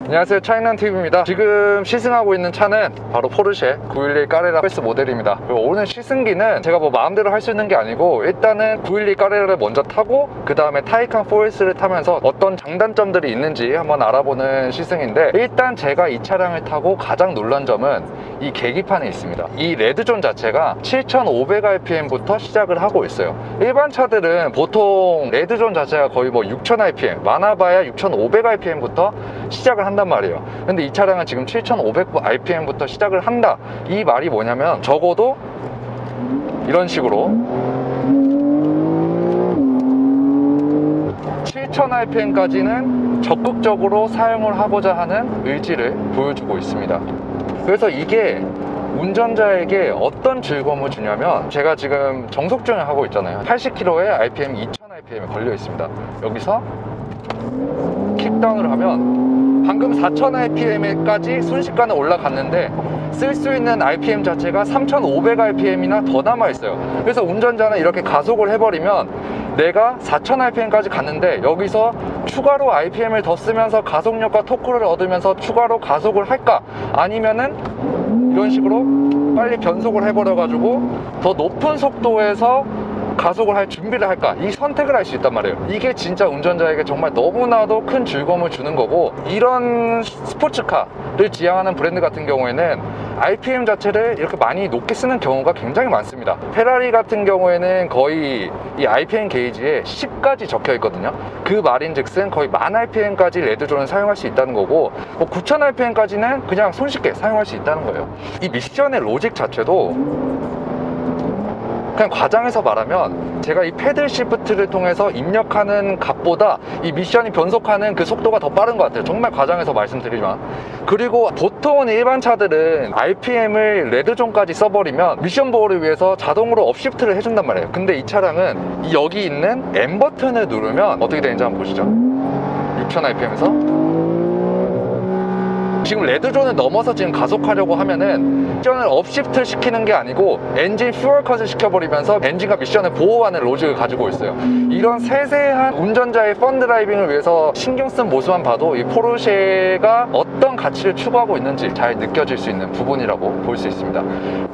안녕하세요, 차익남TV입니다. 지금 시승하고 있는 차는 바로 포르쉐 911 까레라 패스 모델입니다. 그리고 오늘 시승기는 제가 뭐 마음대로 할 수 있는 게 아니고 일단은 911 까레라를 먼저 타고 그 다음에 타이칸 4S를 타면서 어떤 장단점들이 있는지 한번 알아보는 시승인데, 일단 제가 이 차량을 타고 가장 놀란 점은 이 계기판에 있습니다. 이 레드존 자체가 7500rpm부터 시작을 하고 있어요. 일반 차들은 보통 레드존 자체가 거의 뭐 6000rpm, 많아봐야 6500rpm부터 시작을 한단 말이에요. 근데 이 차량은 지금 7500rpm부터 시작을 한다. 이 말이 뭐냐면 적어도 이런 식으로 7000rpm까지는 적극적으로 사용을 하고자 하는 의지를 보여주고 있습니다. 그래서 이게 운전자에게 어떤 즐거움을 주냐면, 제가 지금 정속주행을 하고 있잖아요. 80km에 RPM 2000rpm에 걸려 있습니다. 여기서 킥다운을 하면 방금 4000rpm까지 순식간에 올라갔는데 쓸 수 있는 RPM 자체가 3500rpm이나 더 남아있어요. 그래서 운전자는 이렇게 가속을 해버리면 내가 4000rpm까지 갔는데 여기서 추가로 RPM을 더 쓰면서 가속력과 토크를 얻으면서 추가로 가속을 할까? 아니면은 이런 식으로 빨리 변속을 해버려가지고 더 높은 속도에서 가속을 할 준비를 할까? 이 선택을 할 수 있단 말이에요. 이게 진짜 운전자에게 정말 너무나도 큰 즐거움을 주는 거고, 이런 스포츠카를 지향하는 브랜드 같은 경우에는 RPM 자체를 이렇게 많이 높게 쓰는 경우가 굉장히 많습니다. 페라리 같은 경우에는 거의 이 RPM 게이지에 10까지 적혀 있거든요. 그 말인즉슨 거의 10,000rpm까지 레드존을 사용할 수 있다는 거고, 뭐 9000rpm까지는 그냥 손쉽게 사용할 수 있다는 거예요. 이 미션의 로직 자체도 그냥 과장해서 말하면, 제가 이 패들 시프트를 통해서 입력하는 값보다 이 미션이 변속하는 그 속도가 더 빠른 것 같아요. 정말 과장해서 말씀드리지만. 그리고 보통은 일반 차들은 RPM을 레드존까지 써버리면 미션 보호를 위해서 자동으로 업시프트를 해준단 말이에요. 근데 이 차량은 여기 있는 M 버튼을 누르면 어떻게 되는지 한번 보시죠. 6000rpm에서 지금 레드존을 넘어서 지금 가속하려고 하면은 미션을 업시프트 시키는 게 아니고 엔진 퓨얼 컷을 시켜버리면서 엔진과 미션을 보호하는 로직을 가지고 있어요. 이런 세세한 운전자의 펀 드라이빙을 위해서 신경 쓴 모습만 봐도 이 포르쉐가 어떤 가치를 추구하고 있는지 잘 느껴질 수 있는 부분이라고 볼 수 있습니다.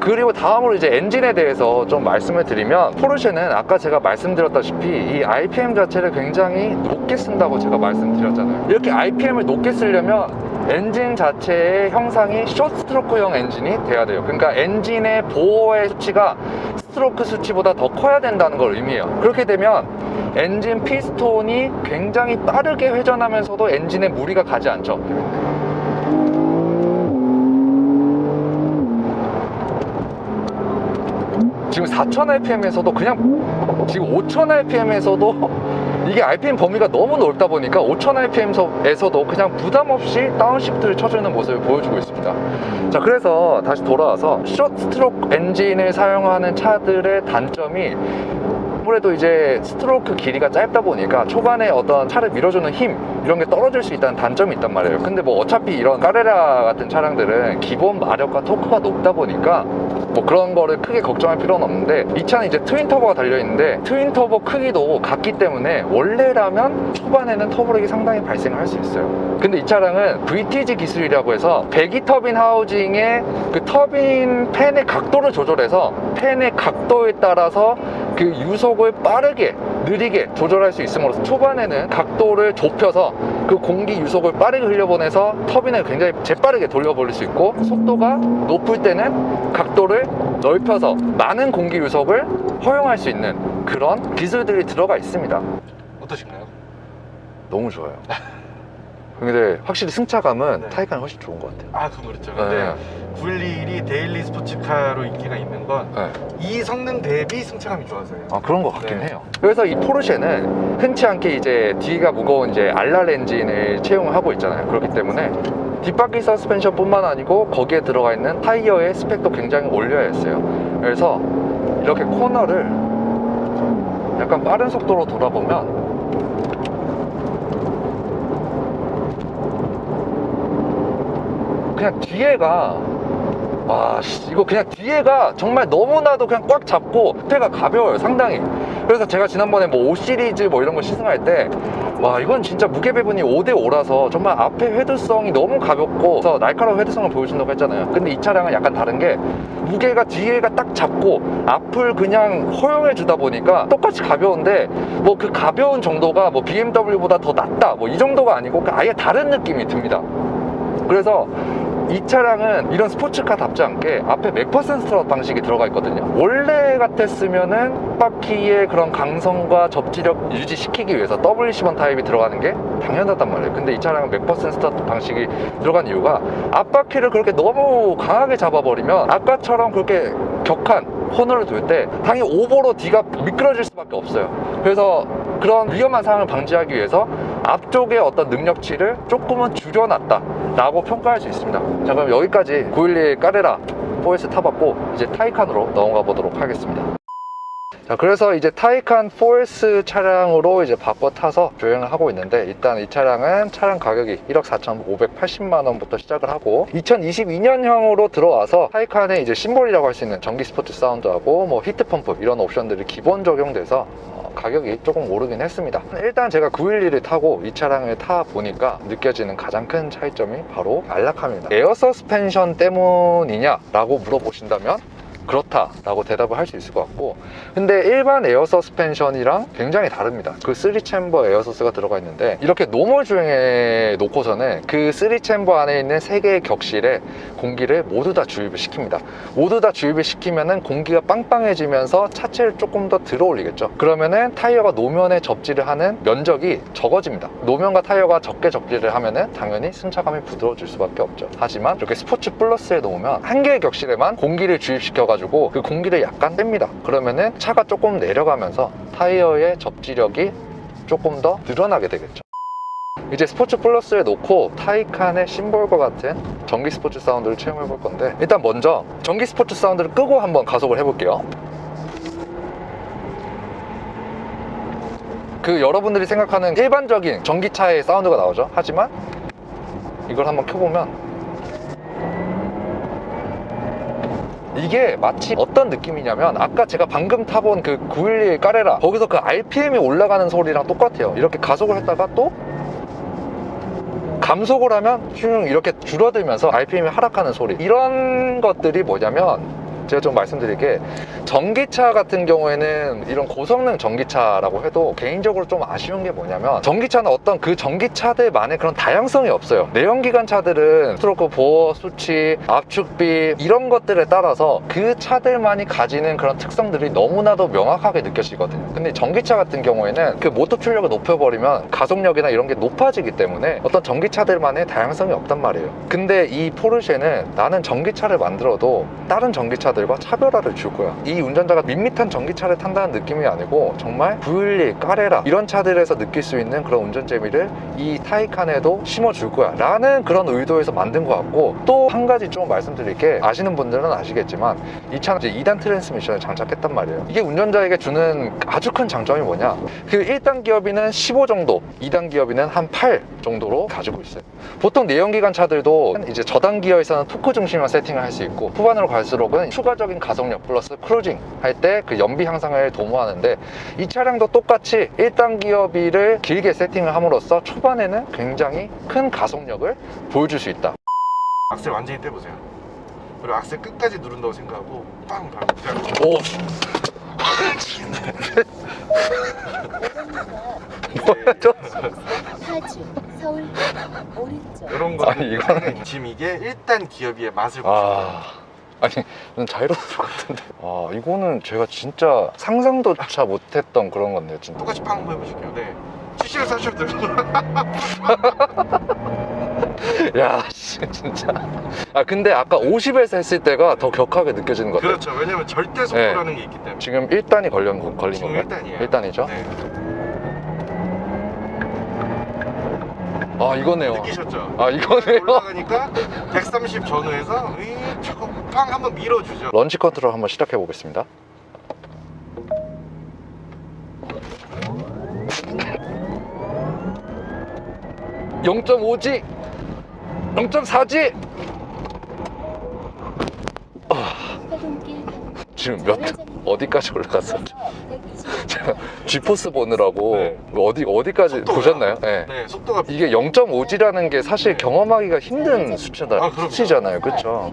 그리고 다음으로 이제 엔진에 대해서 좀 말씀을 드리면, 포르쉐는 아까 제가 말씀드렸다시피 이 RPM 자체를 굉장히 높게 쓴다고 제가 말씀드렸잖아요. 이렇게 RPM을 높게 쓰려면 엔진 자체의 형상이 숏스트로크형 엔진이 돼야 돼요. 그러니까 엔진의 보호의 수치가 스트로크 수치보다 더 커야 된다는 걸 의미해요. 그렇게 되면 엔진 피스톤이 굉장히 빠르게 회전하면서도 엔진에 무리가 가지 않죠. 지금 4000rpm에서도 그냥 지금 5000rpm에서도 이게 RPM 범위가 너무 넓다 보니까 5000rpm에서도 그냥 부담 없이 다운시프트를 쳐주는 모습을 보여주고 있습니다. 자, 그래서 다시 돌아와서 숏스트로크 엔진을 사용하는 차들의 단점이, 아무래도 이제 스트로크 길이가 짧다 보니까 초반에 어떤 차를 밀어주는 힘 이런 게 떨어질 수 있다는 단점이 있단 말이에요. 근데 뭐 어차피 이런 까레라 같은 차량들은 기본 마력과 토크가 높다 보니까 뭐 그런 거를 크게 걱정할 필요는 없는데, 이 차는 이제 트윈 터보가 달려있는데 트윈 터보 크기도 같기 때문에 원래라면 초반에는 터보력이 상당히 발생을 할 수 있어요. 근데 이 차량은 VTG 기술이라고 해서 배기 터빈 하우징의 그 터빈 팬의 각도를 조절해서 팬의 각도에 따라서 그 유속을 빠르게 느리게 조절할 수 있음으로써 초반에는 각도를 좁혀서 그 공기 유속을 빠르게 흘려보내서 터빈을 굉장히 재빠르게 돌려버릴 수 있고, 속도가 높을 때는 각도를 넓혀서 많은 공기 유속을 허용할 수 있는 그런 기술들이 들어가 있습니다. 어떠신가요? 너무 좋아요. 근데 확실히 승차감은 네. 타이칸이 훨씬 좋은 것 같아요. 아, 그건 그렇죠. 근데 911이 데일리 스포츠카로 인기가 있는 건 이 성능 대비 승차감이 좋아서요. 아, 그런 것 같긴 네. 해요. 그래서 이 포르쉐는 흔치 않게 이제 뒤가 무거운 이제 알랄 엔진을 채용을 하고 있잖아요. 그렇기 때문에 뒷바퀴 서스펜션 뿐만 아니고 거기에 들어가 있는 타이어의 스펙도 굉장히 올려야 했어요. 그래서 이렇게 코너를 약간 빠른 속도로 돌아보면 그냥 뒤에가, 와, 이거 그냥 뒤에가 정말 너무나도 그냥 꽉 잡고 옆에가 가벼워요, 상당히. 그래서 제가 지난번에 뭐 5 시리즈 뭐 이런 거 시승할 때 와, 이건 진짜 무게 배분이 5대5라서 정말 앞에 헤드성이 너무 가볍고 그래서 날카로운 헤드성을 보여준다고 했잖아요. 근데 이 차량은 약간 다른 게 무게가 뒤에가 딱 잡고 앞을 그냥 허용해 주다 보니까 똑같이 가벼운데 뭐 그 가벼운 정도가 뭐 BMW보다 더 낫다 뭐 이 정도가 아니고 아예 다른 느낌이 듭니다. 그래서 이 차량은 이런 스포츠카답지 않게 앞에 맥퍼슨 스트럿 방식이 들어가 있거든요. 원래 같았으면은 바퀴의 그런 강성과 접지력 유지시키기 위해서 WC1 타입이 들어가는 게 당연하단 말이에요. 근데 이 차량은 맥퍼슨 스트럿 방식이 들어간 이유가 앞바퀴를 그렇게 너무 강하게 잡아버리면 아까처럼 그렇게 격한 코너를 돌 때 당연히 오버로 뒤가 미끄러질 수밖에 없어요. 그래서 그런 위험한 상황을 방지하기 위해서 앞쪽의 어떤 능력치를 조금은 줄여놨다 라고 평가할 수 있습니다. 자, 그럼 여기까지 911 까레라 4S 타봤고 이제 타이칸으로 넘어가 보도록 하겠습니다. 자, 그래서 이제 타이칸 4S 차량으로 이제 바꿔 타서 주행을 하고 있는데, 일단 이 차량은 차량 가격이 1억 4,580만 원부터 시작을 하고 2022년형으로 들어와서 타이칸의 이제 심볼이라고 할 수 있는 전기 스포츠 사운드하고 뭐 히트 펌프 이런 옵션들이 기본 적용돼서 가격이 조금 오르긴 했습니다. 일단 제가 911을 타고 이 차량을 타 보니까 느껴지는 가장 큰 차이점이 바로 안락함입니다. 에어 서스펜션 때문이냐 라고 물어보신다면 그렇다라고 대답을 할 수 있을 것 같고, 근데 일반 에어 서스펜션이랑 굉장히 다릅니다. 그 3챔버 에어 서스가 들어가 있는데 이렇게 노멀 주행에 놓고서는 그 3챔버 안에 있는 3개의 격실에 공기를 모두 다 주입을 시킵니다. 모두 다 주입을 시키면은 공기가 빵빵해지면서 차체를 조금 더 들어 올리겠죠. 그러면은 타이어가 노면에 접지를 하는 면적이 적어집니다. 노면과 타이어가 적게 접지를 하면은 당연히 승차감이 부드러워질 수밖에 없죠. 하지만 이렇게 스포츠 플러스에 놓으면 한 개의 격실에만 공기를 주입시켜 가지고 그 공기를 약간 뺍니다. 그러면은 차가 조금 내려가면서 타이어의 접지력이 조금 더 늘어나게 되겠죠. 이제 스포츠 플러스에 놓고 타이칸의 심볼과 같은 전기 스포츠 사운드를 체험해 볼 건데, 일단 먼저 전기 스포츠 사운드를 끄고 한번 가속을 해 볼게요. 그 여러분들이 생각하는 일반적인 전기차의 사운드가 나오죠. 하지만 이걸 한번 켜보면 이게 마치 어떤 느낌이냐면 아까 제가 방금 타본 그 911 까레라 거기서 그 RPM이 올라가는 소리랑 똑같아요. 이렇게 가속을 했다가 또 감속을 하면 슝 이렇게 줄어들면서 RPM이 하락하는 소리, 이런 것들이 뭐냐면 제가 좀 말씀드릴 게, 전기차 같은 경우에는 이런 고성능 전기차라고 해도 개인적으로 좀 아쉬운 게 뭐냐면, 전기차는 어떤 그 전기차들만의 그런 다양성이 없어요. 내연기관 차들은 스트로크 보어 수치, 압축비 이런 것들에 따라서 그 차들만이 가지는 그런 특성들이 너무나도 명확하게 느껴지거든요. 근데 전기차 같은 경우에는 그 모터 출력을 높여버리면 가속력이나 이런 게 높아지기 때문에 어떤 전기차들만의 다양성이 없단 말이에요. 근데 이 포르쉐는 나는 전기차를 만들어도 다른 전기차들 과 차별화를 줄 거야. 이 운전자가 밋밋한 전기차를 탄다는 느낌이 아니고 정말 911, 까레라 이런 차들에서 느낄 수 있는 그런 운전 재미를 이 타이칸에도 심어줄 거야 라는 그런 의도에서 만든 것 같고, 또 한 가지 좀 말씀드릴 게, 아시는 분들은 아시겠지만 이 차는 이제 2단 트랜스미션을 장착했단 말이에요. 이게 운전자에게 주는 아주 큰 장점이 뭐냐, 그 1단 기어비는 15 정도, 2단 기어비는 한 8 정도로 가지고 있어요. 보통 내연기관 차들도 이제 저단 기어에서는 토크 중심만 세팅을 할 수 있고, 후반으로 갈수록은 추가적인 가속력 플러스 크루징 할 때 그 연비 향상을 도모하는데, 이 차량도 똑같이 1단 기어비를 길게 세팅을 함으로써 초반에는 굉장히 큰 가속력을 보여줄 수 있다. 악셀 완전히 떼보세요. 그리고 악셀 끝까지 누른다고 생각하고 빵 밟고. 오. 뭐죠? 사주 서울 오른쪽. 이런 거 이거는 지금 이게 1단 기어비의 맛을 보셔야 아니 좀 자유로울 것 같은데. 이거는 제가 진짜 상상도조차 못했던 그런 건데요, 진짜. 똑같이 팡 한번 해보실게요. 네. CC를 사셔도 돼요. 야, 진짜. 근데 아까 50에서 했을 때가 더 격하게 느껴지는 것 같아요. 그렇죠. 왜냐면 절대 속도라는 게 있기 때문에. 지금 1단이 걸린 지금 건가요? 1단이에요. 1단이죠? 네. 이거네요. 느끼셨죠? 이거네요. 올라가니까 130 전후에서 저거 팡 한번 밀어주죠. 런치 컨트롤 한번 시작해 보겠습니다. (0.5지) (0.4지) 해동길 지금 몇 어디까지 올라갔었죠? 120m 제가 G포스 보느라고 네. 어디까지 속도가요? 보셨나요? 네. 네, 속도가 이게 0.5G라는 게 사실 경험하기가 힘든 그럼요. 수치잖아요. 그렇죠?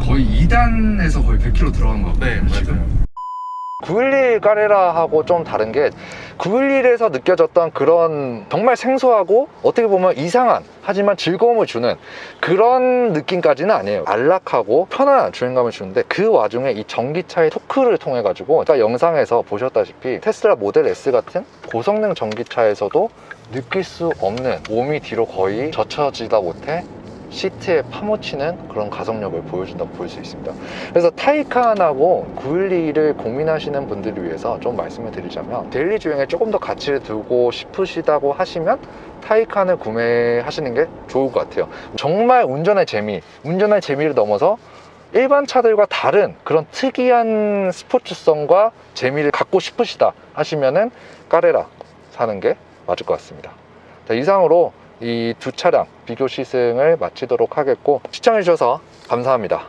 거의 2단에서 거의 100km 들어간 거 네, 맞아요. 911 까레라하고 좀 다른 게 911에서 느껴졌던 그런 정말 생소하고 어떻게 보면 이상한 하지만 즐거움을 주는 그런 느낌까지는 아니에요. 안락하고 편안한 주행감을 주는데 그 와중에 이 전기차의 토크를 통해 가지고 아까 영상에서 보셨다시피 테슬라 모델 S 같은 고성능 전기차에서도 느낄 수 없는 몸이 뒤로 거의 젖혀지다 못해 시트에 파묻히는 그런 가속력을 보여준다고 볼 수 있습니다. 그래서 타이칸하고 911을 고민하시는 분들을 위해서 좀 말씀을 드리자면 데일리 주행에 조금 더 가치를 두고 싶으시다고 하시면 타이칸을 구매하시는 게 좋을 것 같아요. 정말 운전할 재미를 넘어서 일반 차들과 다른 그런 특이한 스포츠성과 재미를 갖고 싶으시다 하시면은 까레라 사는 게 맞을 것 같습니다. 자, 이상으로 이 두 차량 비교 시승을 마치도록 하겠고 시청해 주셔서 감사합니다.